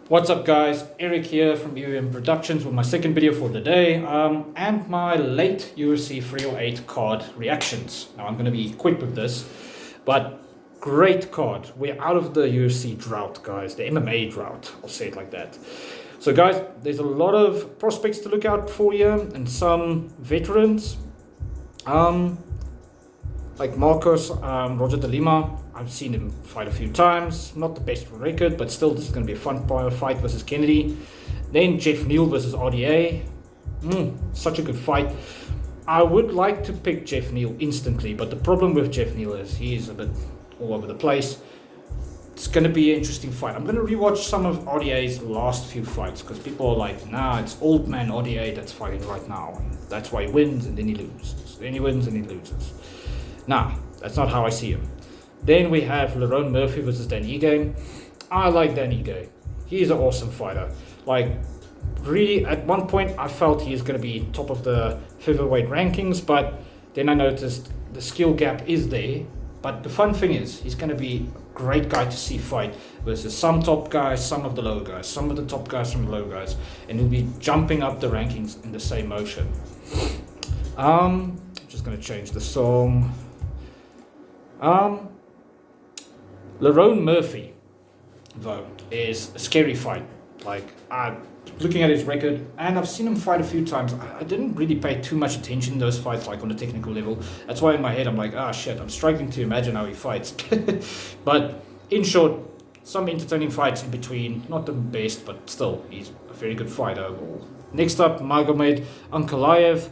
What's up guys, Eric here from UM Productions with my second video for the day and my late UFC 308 card reactions. Now I'm going to be quick with this, but great card. We're out of the UFC drought guys, the MMA drought, I'll say it like that. So guys, there's a lot of prospects to look out for here and some veterans. Like Marcos, Roger de Lima, I've seen him fight a few times. Not the best record, but still this is going to be a fun fight versus Kennedy. Then Jeff Neal versus RDA. Such a good fight. I would like to pick Jeff Neal instantly, but the problem with Jeff Neal is he's a bit all over the place. It's going to be an interesting fight. I'm going to rewatch some of RDA's last few fights because people are like, nah, it's old man RDA that's fighting right now. That's why he wins and then he loses. Then he wins and he loses. Nah, that's not how I see him. Then we have Lerone Murphy versus Dan Ige. I like Dan Ige. He's an awesome fighter. Like, really, at one point, I felt he is going to be top of the featherweight rankings, but then I noticed the skill gap is there. But the fun thing is, he's going to be a great guy to see fight versus some top guys, some of the low guys, some of the top guys, some of the low guys, and he'll be jumping up the rankings in the same motion. Just going to change the song. Lerone Murphy, though, is a scary fight. Like, looking at his record, and I've seen him fight a few times, I didn't really pay too much attention in those fights, like on the technical level. That's why in my head I'm like, shit, I'm struggling to imagine how he fights. But in short, some entertaining fights in between, not the best, but still, he's a very good fighter overall. Next up, Magomed Ankalaev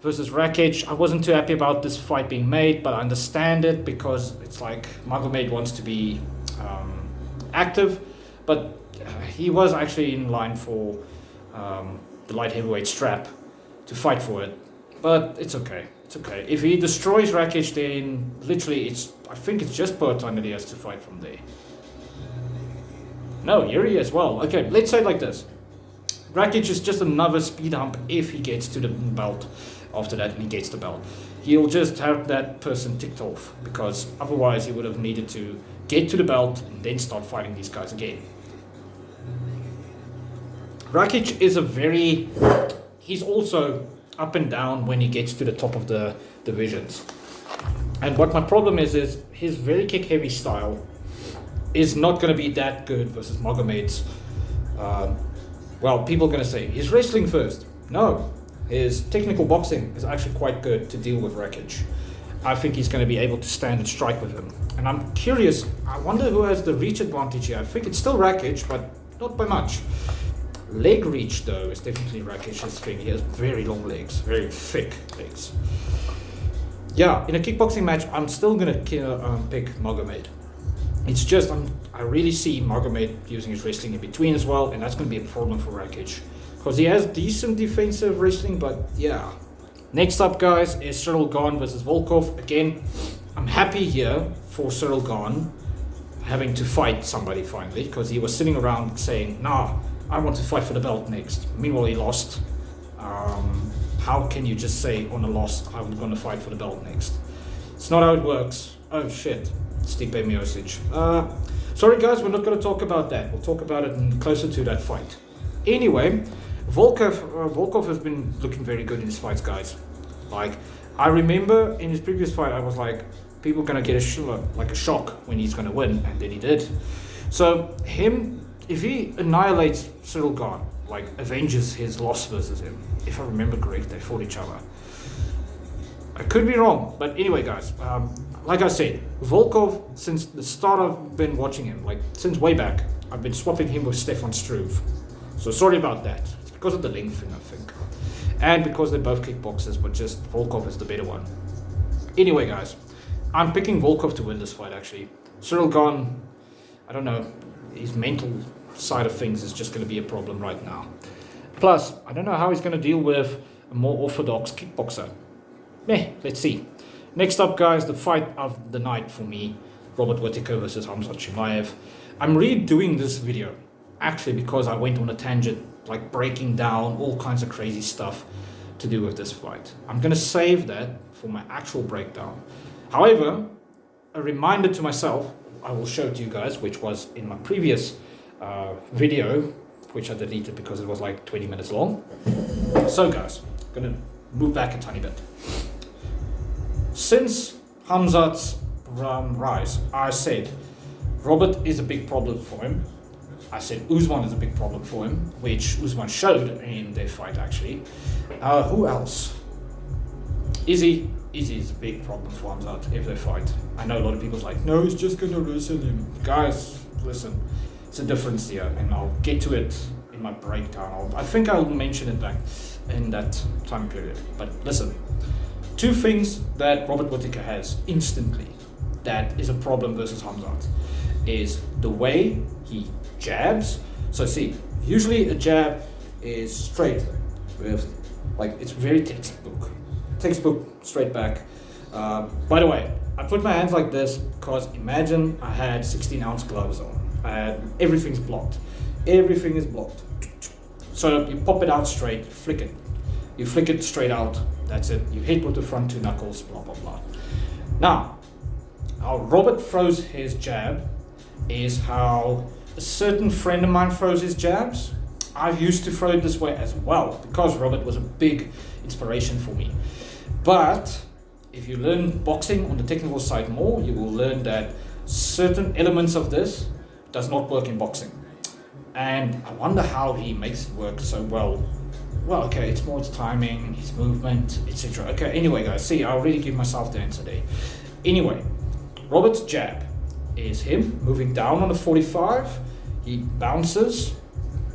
versus Rakic. I wasn't too happy about this fight being made, but I understand it because it's like Magomed wants to be active, but he was actually in line for the light heavyweight strap to fight for it. But it's okay. It's okay. If he destroys Rakic, then literally I think it's just Poatan that he has to fight from there. No, Yuri as well. Okay, let's say it like this. Rakic is just another speed hump if he gets to the belt. After that, when he gets the belt, he'll just have that person ticked off because otherwise he would have needed to get to the belt and then start fighting these guys again. Rakic is he's also up and down when he gets to the top of the divisions. And what my problem is his very kick heavy style is not going to be that good versus Magomed's. Well, people are going to say, he's wrestling first. No. His technical boxing is actually quite good to deal with Rakic. I think he's going to be able to stand and strike with him. And I'm curious, I wonder who has the reach advantage here. I think it's still Rakic, but not by much. Leg reach, though, is definitely Rakic's thing. He has very long legs, very thick legs. Yeah, in a kickboxing match, I'm still going to pick Magomed. It's just, I really see Magomed using his wrestling in between as well, and that's going to be a problem for Rakic. Because he has decent defensive wrestling, but yeah. Next up, guys, is Cyril Gane versus Volkov. Again, I'm happy here for Cyril Gane having to fight somebody finally, because he was sitting around saying, nah, I want to fight for the belt next. Meanwhile, he lost. How can you just say on a loss, I'm going to fight for the belt next? It's not how it works. Oh shit, Stipe Miocic. Sorry guys, we're not going to talk about that. We'll talk about it closer to that fight. Anyway, Volkov has been looking very good in his fights, guys. Like, I remember in his previous fight, I was like, people are going to get a shock when he's going to win, and then he did. So, if he annihilates Cyril Gane, like, avenges his loss versus him, if I remember correct, they fought each other. I could be wrong, but anyway, guys, like I said, Volkov, since the start I've been watching him, like, since way back, I've been swapping him with Stefan Struve. So sorry about that. It's because of the length thing, I think. And because they're both kickboxers, but just Volkov is the better one. Anyway, guys, I'm picking Volkov to win this fight, actually. Cyril Gane, I don't know, his mental side of things is just going to be a problem right now. Plus, I don't know how he's going to deal with a more orthodox kickboxer. Let's see. Next up, guys, the fight of the night for me. Robert Whittaker versus Khamzat Chimaev. I'm redoing this video actually because I went on a tangent, like breaking down all kinds of crazy stuff to do with this fight. I'm going to save that for my actual breakdown. However, a reminder to myself, I will show to you guys, which was in my previous video, which I deleted because it was like 20 minutes long. So guys, I'm gonna move back a tiny bit. Since Khamzat's rise, I said Robert is a big problem for him. I said Usman is a big problem for him, which Usman showed in their fight actually. Who else? Izzy is a big problem for Khamzat if they fight. I know a lot of people's like, no, he's just gonna wrestle him. Guys, listen, it's a difference here, and I'll get to it in my breakdown. I think I'll mention it back in that time period. But listen, two things that Robert Whittaker has instantly that is a problem versus Khamzat is the way he jabs. So see, usually a jab is straight with, like, it's very textbook straight back. By the way, I put my hands like this because imagine I had 16-ounce gloves on. Everything's blocked. Everything is blocked. So you pop it out straight, flick it. You flick it straight out, that's it. You hit with the front two knuckles, blah, blah, blah. Now, how Robert throws his jab is how a certain friend of mine throws his jabs. I used to throw it this way as well because Robert was a big inspiration for me. But if you learn boxing on the technical side more, you will learn that certain elements of this does not work in boxing. And I wonder how he makes it work so well. Well, okay, it's more his timing, his movement, etc. Okay, anyway, guys, see, I already give myself the answer there. Anyway, Robert's jab is him moving down on the 45, he bounces,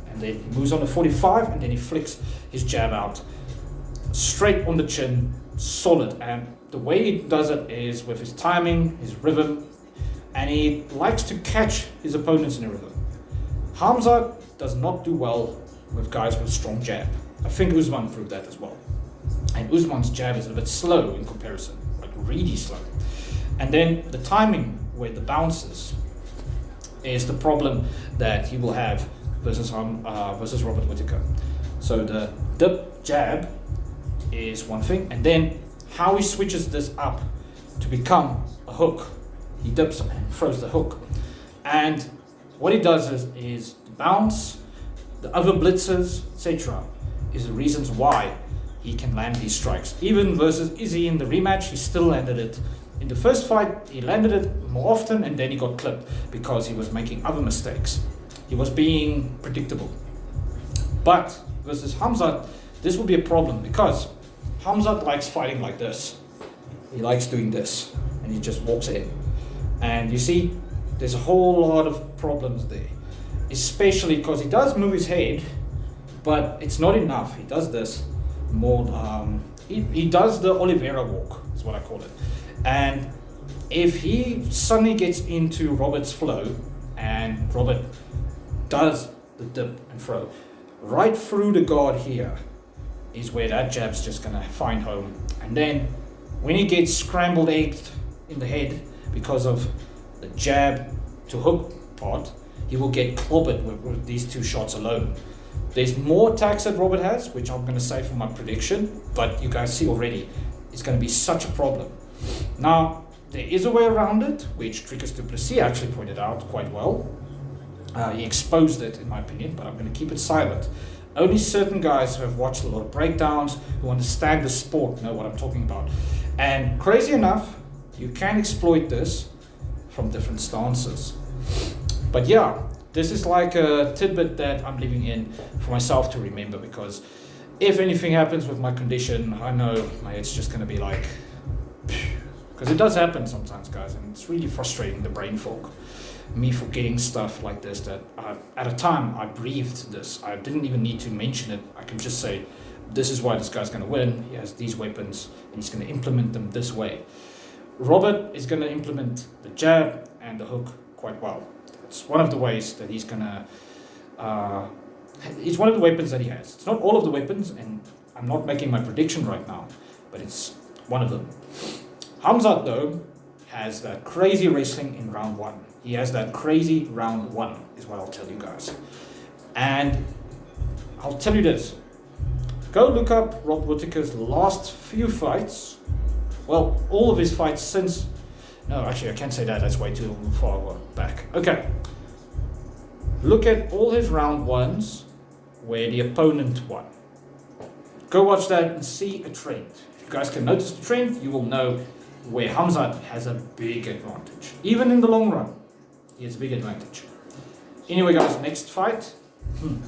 and then he moves on the 45, and then he flicks his jab out straight on the chin, solid. And the way he does it is with his timing, his rhythm, and he likes to catch his opponents in a rhythm. Khamzat does not do well with guys with a strong jab. I think Usman proved that as well. And Usman's jab is a bit slow in comparison, like really slow. And then the timing where the bounces is the problem that he will have versus Robert Whittaker. So the dip jab is one thing, and then how he switches this up to become a hook. He dips and throws the hook. And what he does is the bounce, the other blitzes, etc. is the reasons why he can land these strikes. Even versus Izzy in the rematch, he still landed it. In the first fight, he landed it more often, and then he got clipped because he was making other mistakes. He was being predictable. But versus Khamzat, this will be a problem because Khamzat likes fighting like this. He likes doing this, and he just walks in. And you see, there's a whole lot of problems there, especially because he does move his head, but it's not enough. He does this more, he does the Oliveira walk, is what I call it. And if he suddenly gets into Robert's flow, and Robert does the dip and throw, right through the guard here is where that jab's just gonna find home. And then when he gets scrambled egged in the head because of the jab to hook part, he will get clobbered with these two shots alone. There's more attacks that Robert has, which I'm going to say for my prediction, but you guys see already, it's going to be such a problem. Now, there is a way around it, which Tricus du Plessis actually pointed out quite well. He exposed it, in my opinion, but I'm going to keep it silent. Only certain guys who have watched a lot of breakdowns, who understand the sport, know what I'm talking about. And crazy enough, you can exploit this from different stances. But yeah, this is like a tidbit that I'm leaving in for myself to remember, because if anything happens with my condition, I know my head's just going to be like, because it does happen sometimes, guys, and it's really frustrating, the brain fog. Me forgetting stuff like this that at a time I breathed this. I didn't even need to mention it. I can just say, this is why this guy's going to win. He has these weapons and he's going to implement them this way. Robert is going to implement the jab and the hook quite well. It's one of the ways that he's going to, it's one of the weapons that he has. It's not all of the weapons, and I'm not making my prediction right now, but it's one of them. Khamzat, though, has that crazy wrestling in round one. He has that crazy round one, is what I'll tell you guys. And I'll tell you this. Go look up Rob Whittaker's last few fights. Well, all of his fights since... No, actually, I can't say that. That's way too far back. Okay. look at all his round ones where the opponent won. Go watch that and see a trend. If you guys can notice the trend, you will know where Hamzat has a big advantage. Even in the long run, he has a big advantage. Anyway guys, next fight,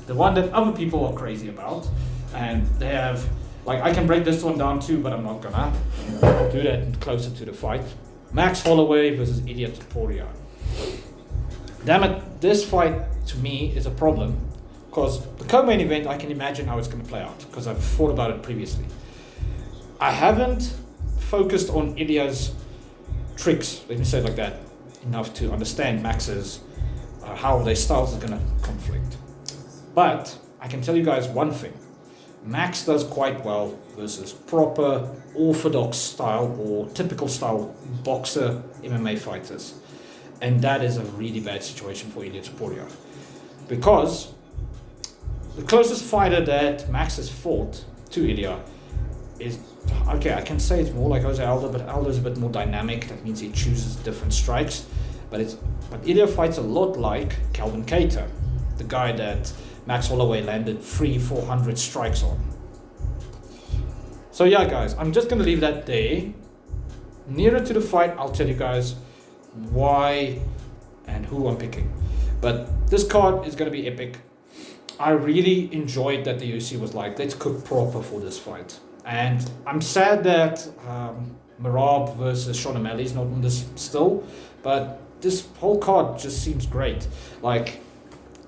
the one that other people are crazy about, and they have, like, I can break this one down too, but I'm not gonna. I'll do that closer to the fight. Max Holloway versus Ilia Topuria. Damn it, this fight to me is a problem, because the co-main event, I can imagine how it's going to play out, because I've thought about it previously. I haven't focused on Ilia's tricks, let me say it like that, enough to understand Max's, how their styles are going to conflict. But I can tell you guys one thing. Max does quite well versus proper orthodox style or typical style boxer MMA fighters. And that is a really bad situation for Ilia Topuria. Because the closest fighter that Max has fought to Ilia is, okay, I can say it's more like Jose Aldo, but Aldo is a bit more dynamic. That means he chooses different strikes. But Ilia fights a lot like Calvin Kattar, the guy that Max Holloway landed 300-400 strikes on. So yeah guys, I'm just going to leave that there. Nearer to the fight, I'll tell you guys why and who I'm picking. But this card is going to be epic. I really enjoyed that the UFC was like, let's cook proper for this fight. And I'm sad that Merab versus Sean O'Malley is not on this still, but this whole card just seems great. Like,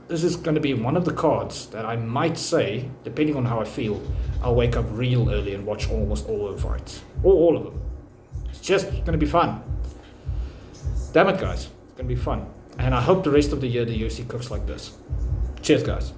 this is going to be one of the cards that I might say, depending on how I feel, I'll wake up real early and watch almost all of the fights. Or all of them. It's just going to be fun. Damn it, guys. It's going to be fun. And I hope the rest of the year the UFC cooks like this. Cheers, guys.